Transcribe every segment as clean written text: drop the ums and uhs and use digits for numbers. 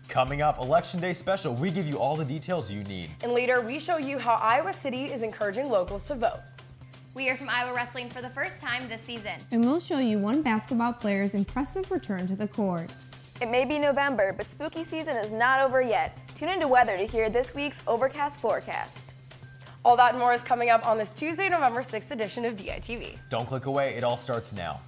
Coming up, Election Day special, we give you all the details you need. And later, we show you how Iowa City is encouraging locals to vote. We hear from Iowa Wrestling for the first time this season. And we'll show you one basketball player's impressive return to the court. It may be November, but spooky season is not over yet. Tune into weather to hear this week's overcast forecast. All that and more is coming up on this Tuesday, November 6th edition of DITV. Don't click away, it all starts now.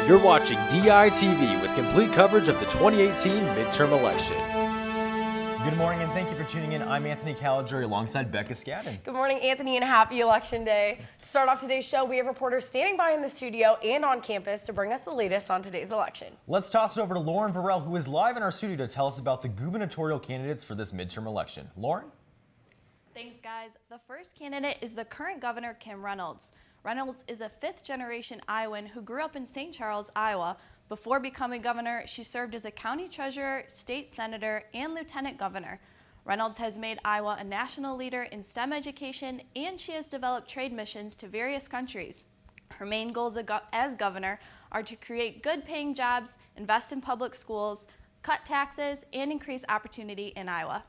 You're watching DITV with complete coverage of the 2018 midterm election. Good morning and thank you for tuning in. I'm Anthony Caligari alongside Becca Scadden. Good morning, Anthony, and happy Election Day. To start off today's show, we have reporters standing by in the studio and on campus to bring us the latest on today's election. Let's toss it over to Lauren Varell, who is live in our studio to tell us about the gubernatorial candidates for this midterm election. Lauren? Thanks, guys. The first candidate is the current governor, Kim Reynolds. Reynolds is a fifth-generation Iowan who grew up in St. Charles, Iowa. Before becoming governor, she served as a county treasurer, state senator, and lieutenant governor. Reynolds has made Iowa a national leader in STEM education, and she has developed trade missions to various countries. Her main goals as governor are to create good-paying jobs, invest in public schools, cut taxes, and increase opportunity in Iowa.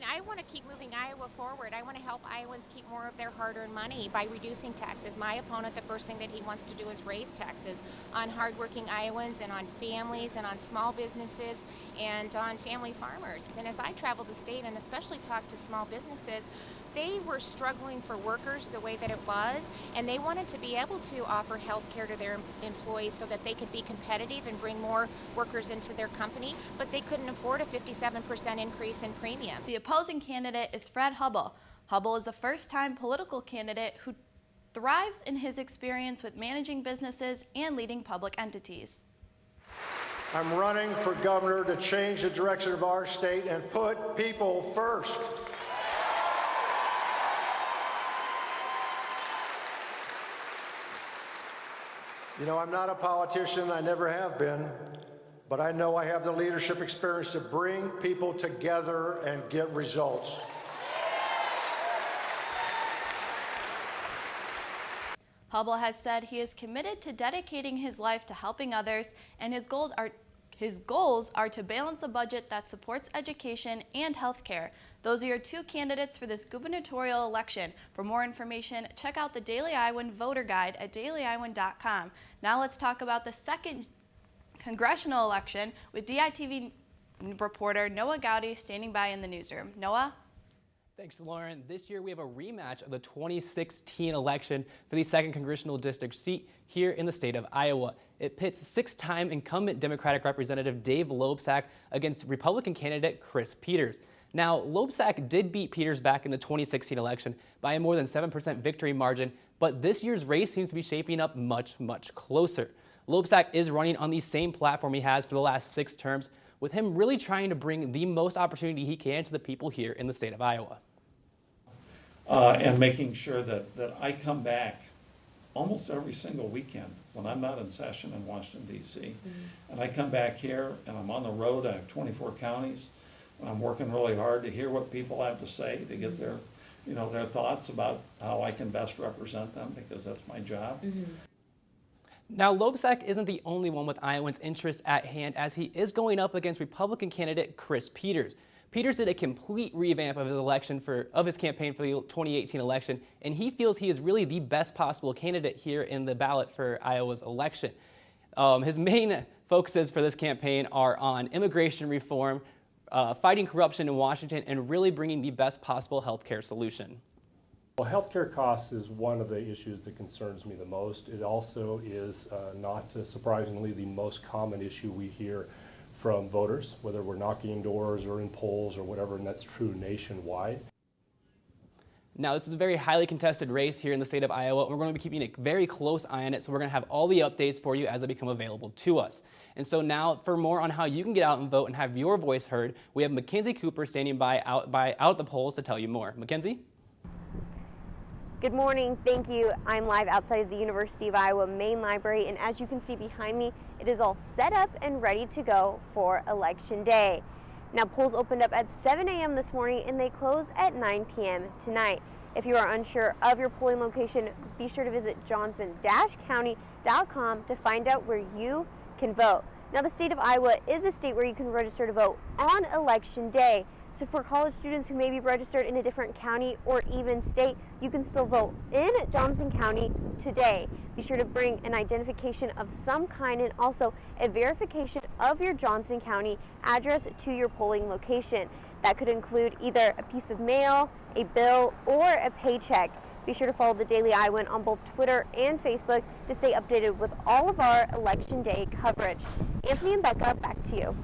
I want to keep moving Iowa forward. I want to help Iowans keep more of their hard-earned money by reducing taxes. My opponent, the first thing that he wants to do is raise taxes on hardworking Iowans and on families and on small businesses and on family farmers. And as I travel the state and especially talk to small businesses, they were struggling for workers the way that it was, and they wanted to be able to offer health care to their employees so that they could be competitive and bring more workers into their company, but they couldn't afford a 57% increase in premiums. The opposing candidate is Fred Hubbell. Hubbell is a first-time political candidate who thrives in his experience with managing businesses and leading public entities. I'm running for governor to change the direction of our state and put people first. You know, I'm not a politician, I never have been, but I know I have the leadership experience to bring people together and get results. Hubbell has said he is committed to dedicating his life to helping others, and his goals are to balance a budget that supports education and health care. Those are your two candidates for this gubernatorial election. For more information, check out the Daily Iowan Voter Guide at dailyiowan.com. Now let's talk about the second congressional election with DITV reporter Noah Gowdy standing by in the newsroom. Noah? Thanks, Lauren. This year we have a rematch of the 2016 election for the 2nd Congressional District seat here in the state of Iowa. It pits six-time incumbent Democratic Representative Dave Loebsack against Republican candidate Chris Peters. Now, Loebsack did beat Peters back in the 2016 election by a more than 7% victory margin, but this year's race seems to be shaping up much, much closer. Loebsack is running on the same platform he has for the last 6 terms, with him really trying to bring the most opportunity he can to the people here in the state of Iowa. And making sure that I come back almost every single weekend when I'm not in session in Washington, D.C. And I come back here and I'm on the road. I have 24 counties. And I'm working really hard to hear what people have to say, to get their thoughts about how I can best represent them, because that's my job. Now, Loebsack isn't the only one with Iowans' interests at hand, as he is going up against Republican candidate Chris Peters. Peters did a complete revamp of his campaign for the 2018 election, and he feels he is really the best possible candidate here in the ballot for Iowa's election. His main focuses for this campaign are on immigration reform, fighting corruption in Washington, and really bringing the best possible health care solution. Well, healthcare costs is one of the issues that concerns me the most. It also is, not surprisingly, the most common issue we hear from voters, whether we're knocking doors or in polls or whatever, and that's true nationwide. Now, this is a very highly contested race here in the state of Iowa, and we're going to be keeping a very close eye on it, so we're going to have all the updates for you as they become available to us. And so now, for more on how you can get out and vote and have your voice heard, we have Mackenzie Cooper standing by out at the polls to tell you more. Mackenzie? Good morning, thank you. I'm live outside of the University of Iowa Main Library, and as you can see behind me, it is all set up and ready to go for Election Day. Now, polls opened up at 7 a.m. this morning and they close at 9 p.m. tonight. If you are unsure of your polling location, be sure to visit johnson-county.com to find out where you can vote. Now, the state of Iowa is a state where you can register to vote on Election Day. So for college students who may be registered in a different county or even state, you can still vote in Johnson County today. Be sure to bring an identification of some kind and also a verification of your Johnson County address to your polling location. That could include either a piece of mail, a bill, or a paycheck. Be sure to follow the Daily Iowan on both Twitter and Facebook to stay updated with all of our Election Day coverage. Anthony and Becca, back to you.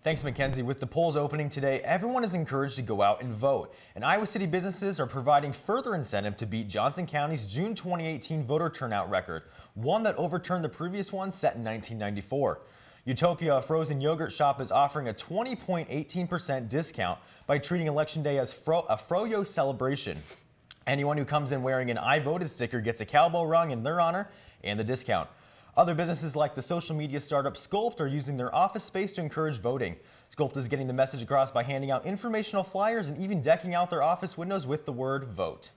Thanks, Mackenzie. With the polls opening today, everyone is encouraged to go out and vote. And Iowa City businesses are providing further incentive to beat Johnson County's June 2018 voter turnout record, one that overturned the previous one set in 1994. Utopia, a frozen yogurt shop, is offering a 20.18% discount by treating Election Day as a froyo celebration. Anyone who comes in wearing an I voted sticker gets a cowbell rung in their honor and the discount. Other businesses like the social media startup Sculpt are using their office space to encourage voting. Sculpt is getting the message across by handing out informational flyers and even decking out their office windows with the word vote.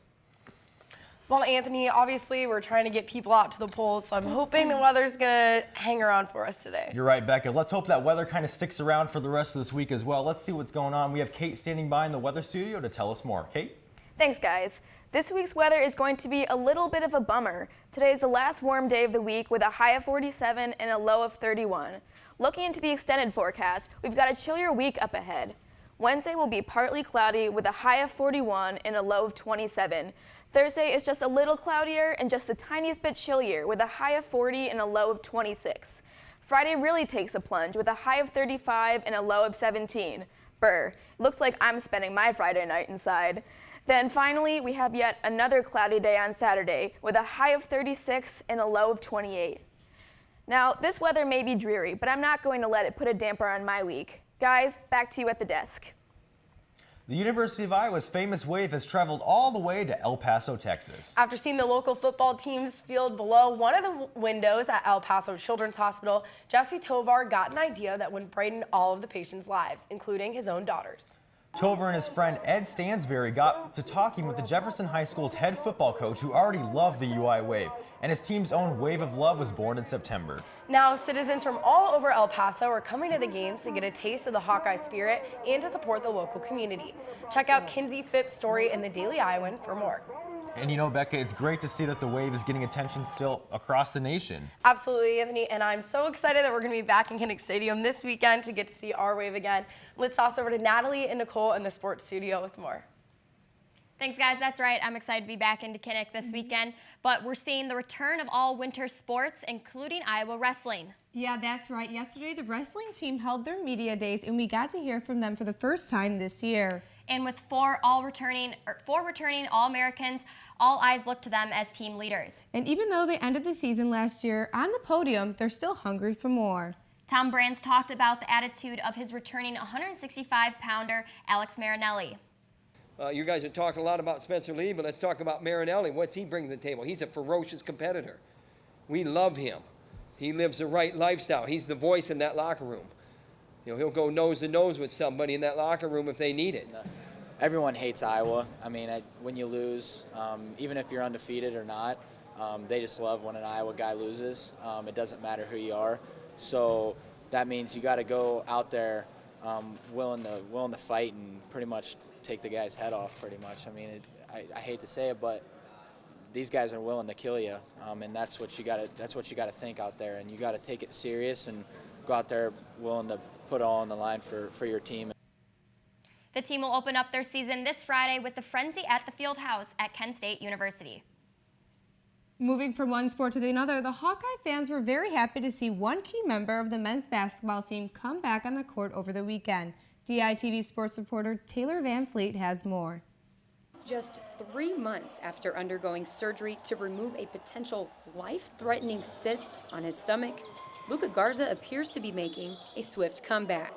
Well, Anthony, obviously we're trying to get people out to the polls, so I'm hoping the weather's going to hang around for us today. You're right, Becca. Let's hope that weather kind of sticks around for the rest of this week as well. Let's see what's going on. We have Kate standing by in the weather studio to tell us more. Kate? Thanks, guys. This week's weather is going to be a little bit of a bummer. Today is the last warm day of the week with a high of 47 and a low of 31. Looking into the extended forecast, we've got a chillier week up ahead. Wednesday will be partly cloudy with a high of 41 and a low of 27. Thursday is just a little cloudier and just the tiniest bit chillier with a high of 40 and a low of 26. Friday really takes a plunge with a high of 35 and a low of 17. Brr, looks like I'm spending my Friday night inside. Then finally, we have yet another cloudy day on Saturday with a high of 36 and a low of 28. Now, this weather may be dreary, but I'm not going to let it put a damper on my week. Guys, back to you at the desk. The University of Iowa's famous wave has traveled all the way to El Paso, Texas. After seeing the local football teams field below one of the windows at El Paso Children's Hospital, Jesse Tovar got an idea that would brighten all of the patients' lives, including his own daughters. Tovar and his friend Ed Stansberry got to talking with the Jefferson High School's head football coach who already loved the UI Wave, and his team's own Wave of Love was born in September. Now, citizens from all over El Paso are coming to the games to get a taste of the Hawkeye spirit and to support the local community. Check out Kinsey Phipp's story in the Daily Iowan for more. And you know, Becca, it's great to see that the Wave is getting attention still across the nation. Absolutely, Anthony, and I'm so excited that we're going to be back in Kinnick Stadium this weekend to get to see our Wave again. Let's toss over to Natalie and Nicole in the sports studio with more. Thanks, guys. That's right. I'm excited to be back into Kinnick this weekend, but we're seeing the return of all winter sports, including Iowa wrestling. Yeah, that's right. Yesterday, the wrestling team held their media days, and we got to hear from them for the first time this year. And with four returning All-Americans, all eyes look to them as team leaders. And even though they ended the season last year on the podium, they're still hungry for more. Tom Brands talked about the attitude of his returning 165-pounder Alex Marinelli. You guys are talking a lot about Spencer Lee, but let's talk about Marinelli. What's he bring to the table? He's a ferocious competitor. We love him. He lives the right lifestyle. He's the voice in that locker room. You know, he'll go nose to nose with somebody in that locker room if they need it. Everyone hates Iowa. I mean, when you lose, even if you're undefeated or not, they just love when an Iowa guy loses. It doesn't matter who you are. So that means you got to go out there willing to fight and pretty much take the guy's head off. Pretty much. I mean, I hate to say it, but these guys are willing to kill you, and that's what you got to think out there, and you got to take it serious and go out there willing to put all on the line for your team. The team will open up their season this Friday with the Frenzy at the Fieldhouse at Kent State University. Moving from one sport to another, the Hawkeye fans were very happy to see one key member of the men's basketball team come back on the court over the weekend. DITV sports reporter Taylor Van Fleet has more. Just 3 months after undergoing surgery to remove a potential life-threatening cyst on his stomach, Luka Garza appears to be making a swift comeback.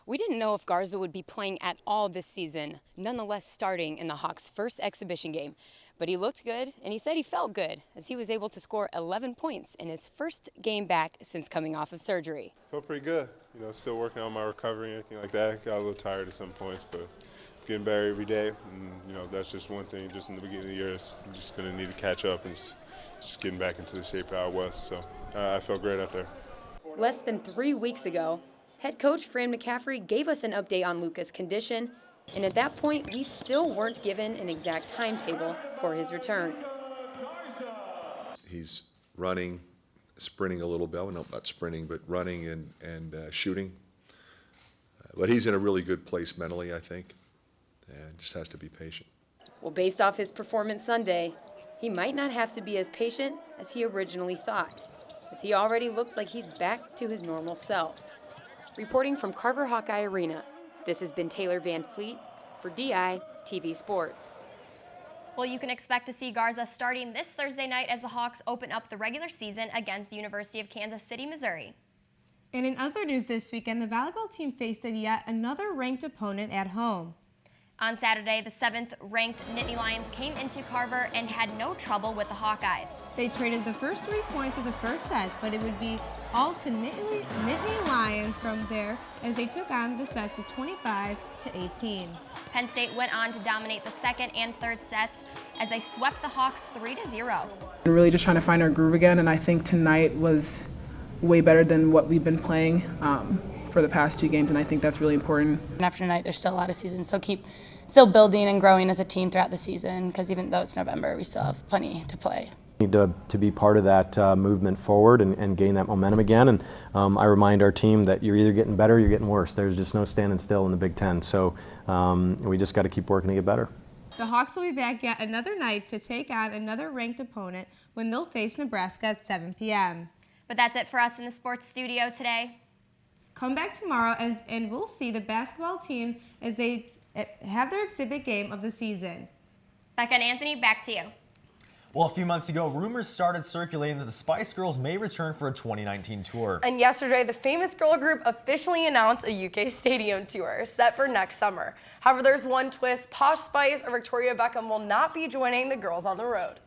We didn't know if Garza would be playing at all this season, nonetheless starting in the Hawks' first exhibition game. But he looked good, and he said he felt good, as he was able to score 11 points in his first game back since coming off of surgery. Felt pretty good. You know, still working on my recovery and everything like that. Got a little tired at some points, but getting better every day. And, you know, that's just one thing. Just in the beginning of the year, I'm just going to need to catch up and just getting back into the shape I was. So I felt great out there. Less than 3 weeks ago, head coach Fran McCaffrey gave us an update on Luka's condition, and at that point, we still weren't given an exact timetable for his return. He's running, sprinting a little bit. No, not sprinting, but running and shooting. But he's in a really good place mentally, I think, and just has to be patient. Well, based off his performance Sunday, he might not have to be as patient as he originally thought, as he already looks like he's back to his normal self. Reporting from Carver Hawkeye Arena, this has been Taylor Van Fleet for DITV Sports. Well, you can expect to see Garza starting this Thursday night as the Hawks open up the regular season against the University of Kansas City, Missouri. And in other news this weekend, the volleyball team faced yet another ranked opponent at home. On Saturday, the 7th-ranked Nittany Lions came into Carver and had no trouble with the Hawkeyes. They traded the first 3 points of the first set, but it would be all to Nittany Lions from there as they took on the set to 25-18. Penn State went on to dominate the second and third sets as they swept the Hawks 3-0. We're really just trying to find our groove again, and I think tonight was way better than what we've been playing for the past 2 games, and I think that's really important. And after tonight, there's still a lot of season, so keep still building and growing as a team throughout the season, because even though it's November, we still have plenty to play. Need to be part of that movement forward and gain that momentum again. And I remind our team that you're either getting better or you're getting worse. There's just no standing still in the Big Ten. So we just got to keep working to get better. The Hawks will be back yet another night to take on another ranked opponent when they'll face Nebraska at 7 p.m. But that's it for us in the sports studio today. Come back tomorrow and we'll see the basketball team as they have their exhibit game of the season. Becca and Anthony, back to you. Well, a few months ago, rumors started circulating that the Spice Girls may return for a 2019 tour. And yesterday, the famous girl group officially announced a UK stadium tour set for next summer. However, there's one twist. Posh Spice or Victoria Beckham will not be joining the girls on the road.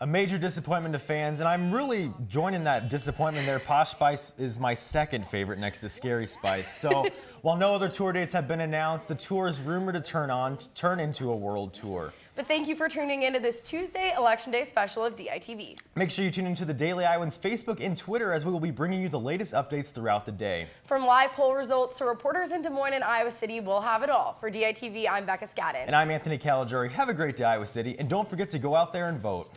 A major disappointment to fans, and I'm really joining that disappointment there. Posh Spice is my second favorite next to Scary Spice. So while no other tour dates have been announced, the tour is rumored to turn into a world tour. But thank you for tuning into this Tuesday Election Day special of DITV. Make sure you tune into the Daily Iowans Facebook and Twitter as we will be bringing you the latest updates throughout the day. From live poll results to reporters in Des Moines and Iowa City, we'll have it all. For DITV, I'm Becca Scadden. And I'm Anthony Caligari. Have a great day, Iowa City, and don't forget to go out there and vote.